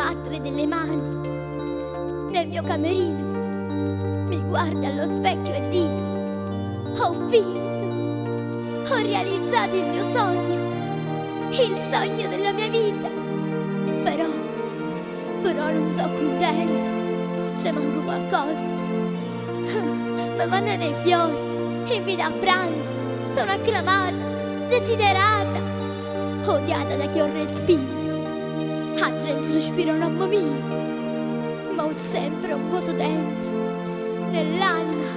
battere delle mani nel mio camerino, mi guardo allo specchio e dico: ho vinto, ho realizzato il mio sogno, il sogno della mia vita. Però non sono contenta, se manco qualcosa. Mi mandano i fiori, invita a pranzo, sono acclamata, desiderata, odiata da chi ho respinto. La gente sospira mamma mia, ma ho sempre un vuoto dentro, nell'anima.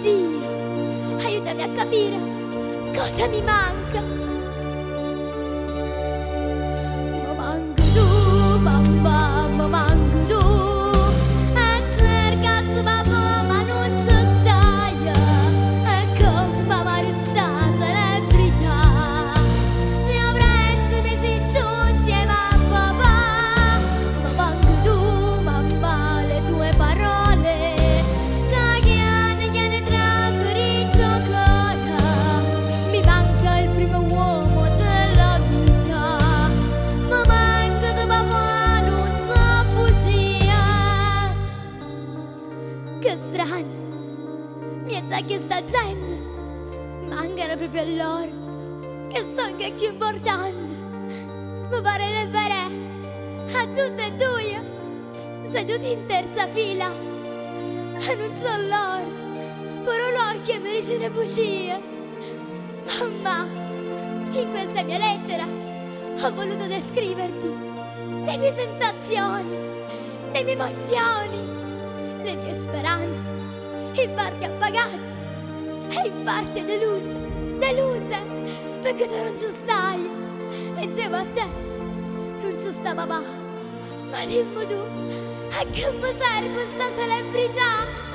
Dio, aiutami a capire cosa mi manca. Ma manca tu, mamma, ma manca tu. E cercato papà, ma non ci stai. E come mi resta celebrità. Se avresti messo tu insieme a papà. Ma manca tu, mamma, le tue parole. Che hanno trasferito ancora. Mi manca il primo uomo della vita. Ma manca tu papà, non so bugia. Che strano, mi sa che sta gente mancano proprio loro, che sono che più importante. Mi pare le vere a tutte e due, seduti in terza fila, e non so loro, però l'occhio mi dice le bugie. Mamma, in questa mia lettera ho voluto descriverti le mie sensazioni, le mie emozioni, le mie speranze, in parte appagate e in parte deluse, perché tu non ci stai, e insieme a te non ci sta papà. Ma dimmi tu, a che mi serve questa celebrità?